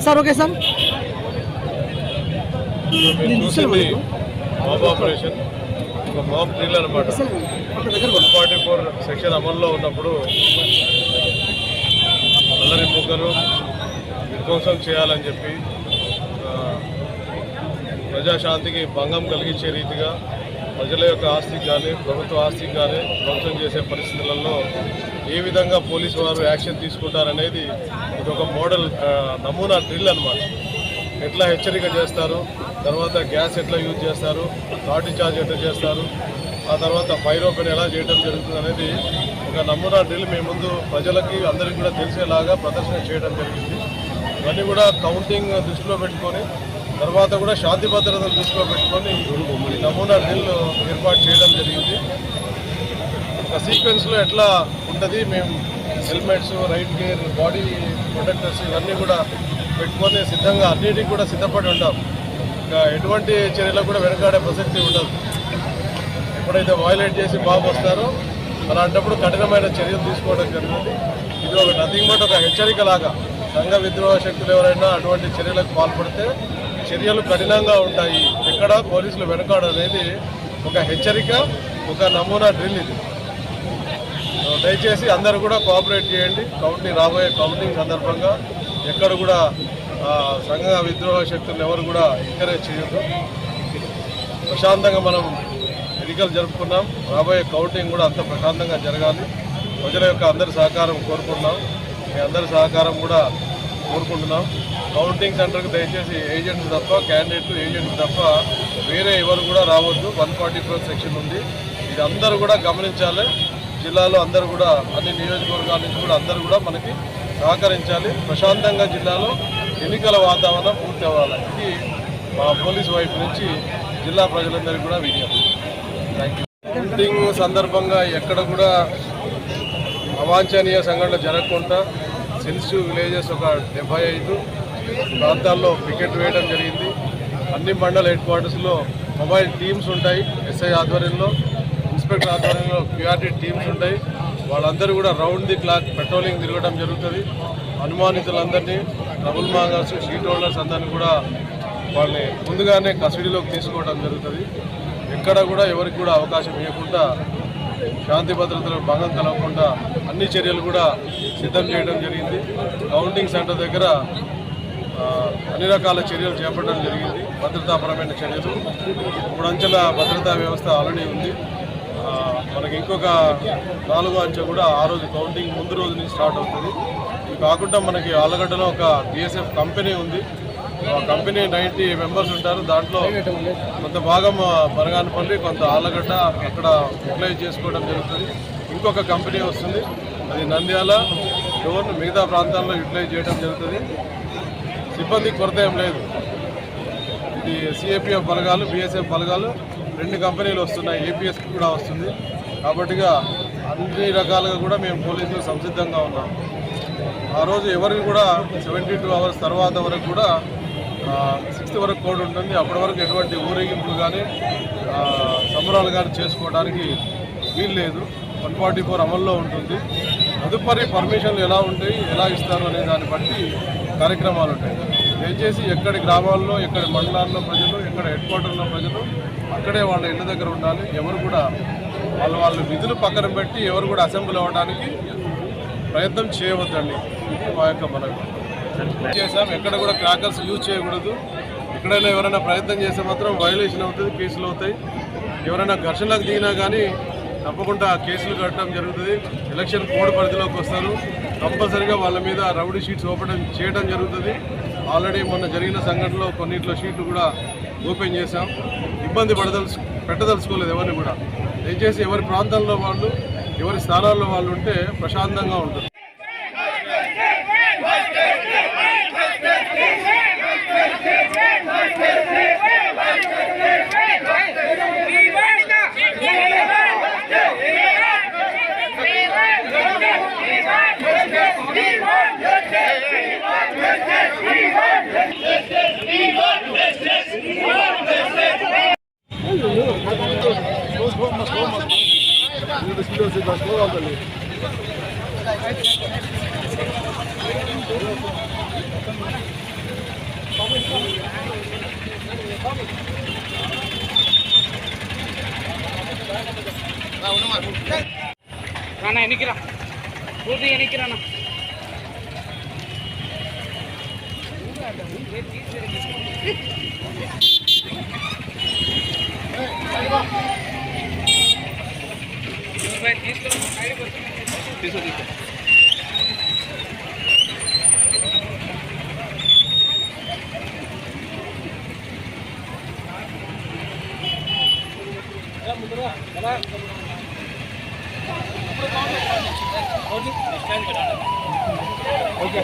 Sir okay sir mob operation ఒక mob drill అనమాట. 144 section అమల్లో ఉన్నప్పుడు అల్లరి ముగ్గురు విధ్వంసం చేయాలని చెప్పి ప్రజాశాంతికి భంగం కలిగించే రీతిగా ప్రజల యొక్క ఆస్తికి కానీ ప్రభుత్వ ఆస్తికి కానీ ధ్వంసం చేసే పరిస్థితులలో ఏ విధంగా పోలీసు వారు యాక్షన్ తీసుకుంటారనేది ఇది ఒక మోడల్ నమూనా డ్రిల్ అనమాట. ఎట్లా హెచ్చరిక చేస్తారు, తర్వాత గ్యాస్ ఎట్లా యూజ్ చేస్తారు, లాఠీ చార్జ్ ఎట్లా చేస్తారు, ఆ తర్వాత ఫైర్ ఓపెన్ ఎలా చేయడం జరుగుతుంది అనేది ఒక నమూనా డ్రిల్ మేము ముందు ప్రజలకి అందరికీ కూడా తెలిసేలాగా ప్రదర్శన చేయడం జరిగింది. ఇవన్నీ కూడా కౌంటింగ్ దృష్టిలో పెట్టుకొని తర్వాత కూడా శాంతి భద్రతలు దృష్టిలో పెట్టుకొని నమూనా డ్రిల్ ఏర్పాటు చేయడం జరిగింది. ఒక సీక్వెన్స్లో ఎట్లా ఉంటుంది, మేము helmets, right gear, body protectors ఇవన్నీ కూడా పెట్టుకొని సిద్ధంగా అన్నిటికీ కూడా సిద్ధపడి ఉంటాం. ఇంకా ఎటువంటి చర్యలకు కూడా వెనకాడే ప్రసక్తి ఉండదు. ఎప్పుడైతే వైలేట్ చేసి బాబు వస్తారో అలాంటప్పుడు కఠినమైన చర్యలు తీసుకోవడం జరుగుతుంది. ఇది ఒక నథింగ్ బట్ ఒక హెచ్చరికలాగా సంఘ విద్రోహ శక్తులు ఎవరైనా అటువంటి చర్యలకు పాల్పడితే చర్యలు కఠినంగా ఉంటాయి, ఎక్కడ పోలీసులు వెనకాడనేది ఒక హెచ్చరిక, ఒక నమూనా డ్రిల్. ఇది దయచేసి అందరూ కూడా కోఆపరేట్ చేయండి. రాబోయే కౌంటింగ్ సందర్భంగా ఎక్కడ కూడా సంఘ విద్రోహ శక్తులను ఎవరు కూడా ఎంకరేజ్ చేయొద్దు. ప్రశాంతంగా మనం ఎన్నికలు జరుపుకున్నాం. రాబోయే కౌంటింగ్ కూడా అంత ప్రశాంతంగా జరగాలి. ప్రజల యొక్క అందరి సహకారం కోరుకుంటున్నాం. మీ అందరి సహకారం కూడా కోరుకుంటున్నాం. కౌంటింగ్ సెంటర్కి దయచేసి ఏజెంట్స్ తప్ప, క్యాండిడేట్లు ఏజెంట్స్ తప్ప వేరే ఎవరు కూడా రావద్దు. 144 సెక్షన్ ఉంది. ఇది అందరూ కూడా గమనించాలి. జిల్లాలో అందరూ కూడా అన్ని నియోజకవర్గాల నుంచి కూడా అందరూ కూడా మనకి సహకరించాలి. ప్రశాంతంగా జిల్లాలో ఎన్నికల వాతావరణం పూర్తి అవ్వాలి. ఇది మా పోలీసు వైపు నుంచి జిల్లా ప్రజలందరికీ కూడా విజ్ఞప్తి. Thank you. కౌంటింగ్ సందర్భంగా ఎక్కడ కూడా అవాంఛనీయ సంఘటనలు జరగకుండా సెన్సిటివ్ విలేజెస్ ఒక 75 ప్రాంతాల్లో పికెట్ వేయడం జరిగింది. అన్ని మండల హెడ్ క్వార్టర్స్లో మొబైల్ టీమ్స్ ఉంటాయి. ఎస్ఐ ఆధ్వర్యంలో, ఇన్స్పెక్టర్ ఆధ్వర్యంలో క్యూఆర్టీ టీమ్స్ ఉంటాయి. వాళ్ళందరూ కూడా రౌండ్ ది క్లాక్ పెట్రోలింగ్ తిరగడం జరుగుతుంది. అనుమానితులందరినీ, ట్రబుల్ మాంగర్స్, షీట్ హోల్డర్స్ అందరినీ కూడా వాళ్ళని ముందుగానే కస్టడీలోకి తీసుకోవడం జరుగుతుంది. ఎక్కడ కూడా ఎవరికి కూడా అవకాశం ఇవ్వకుండా శాంతి భద్రతలకు భంగం కలగకుండా అన్ని చర్యలు కూడా సిద్ధం చేయడం జరిగింది. కౌంటింగ్ సెంటర్ దగ్గర అన్ని రకాల చర్యలు చేపట్టడం జరిగింది. భద్రతాపరమైన చర్యలు, 3 అంచెల భద్రతా వ్యవస్థ ఆల్రెడీ ఉంది. మనకి ఇంకొక 4వ అంచె కూడా ఆ రోజు కౌంటింగ్ ముందు రోజు నుంచి స్టార్ట్ అవుతుంది. ఇది కాకుండా మనకి ఆలగడ్డలో ఒక BSF కంపెనీ ఉంది. ఆ కంపెనీ 90 మెంబర్స్ ఉంటారు. దాంట్లో కొంత భాగం బనగానపల్లి, కొంత ఆలగడ్డ అక్కడ యూటిలైజ్ చేసుకోవడం జరుగుతుంది. ఇంకొక కంపెనీ వస్తుంది, అది నంద్యాల, డోన్, మిగతా ప్రాంతాల్లో యూటిలైజ్ చేయడం జరుగుతుంది. సిబ్బంది కొరత ఏం లేదు. ఇది CAPF బలగాలు, BSF బలగాలు 2 కంపెనీలు వస్తున్నాయి. APS కూడా వస్తుంది. కాబట్టిగా అన్ని రకాలుగా కూడా మేము పోలీసులు సంసిద్ధంగా ఉన్నాం. ఆ రోజు ఎవరికి కూడా 72 అవర్స్ తర్వాత వరకు కూడా 6th వరకు కోడ్ ఉంటుంది. అప్పటి వరకు ఎటువంటి ఊరేగింపులు కానీ సంబరాలు కానీ చేసుకోవడానికి వీలు లేదు. 144 అమల్లో ఉంటుంది. తదుపరి పర్మిషన్లు ఎలా ఉంటాయి, ఎలా ఇస్తారు అనే దాన్ని బట్టి కార్యక్రమాలు ఉంటాయి. దయచేసి ఎక్కడి గ్రామాల్లో, ఎక్కడి మండలాల్లో ప్రజలు, ఎక్కడ హెడ్ క్వార్టర్లో ప్రజలు అక్కడే వాళ్ళ ఇళ్ళ దగ్గర ఉండాలి. ఎవరు కూడా వాళ్ళ విధులు పక్కన పెట్టి ఎవరు కూడా అసెంబ్లీ అవ్వడానికి ప్రయత్నం చేయవద్దండి. మా యొక్క మనం చేసాం. ఎక్కడ కూడా క్రాకర్స్ యూజ్ చేయకూడదు. ఎక్కడైనా ఎవరైనా ప్రయత్నం చేస్తే మాత్రం వైలేషన్ అవుతుంది, కేసులు అవుతాయి. ఎవరైనా ఘర్షణలకు దిగినా కానీ తప్పకుండా కేసులు కట్టడం జరుగుతుంది. ఎలక్షన్ కోడ్ పరిధిలోకి వస్తారు. కంపల్సరీగా వాళ్ళ మీద రౌడీ షీట్స్ ఓపెన్ చేయడం జరుగుతుంది. ఆల్రెడీ మొన్న జరిగిన సంఘటనలో కొన్నిట్లో షీట్లు కూడా ఓపెన్ చేశాం. ఇబ్బంది పెట్టదలుచుకోలేదు ఎవరిని కూడా. దయచేసి ఎవరి ప్రాంతాల్లో వాళ్ళు, ఎవరి స్థానాల్లో వాళ్ళు ఉంటే ప్రశాంతంగా ఉంటుంది. రానా ఎన్నికిరా పూర్తి ఎన్నికిరా తీసుకో ఓకే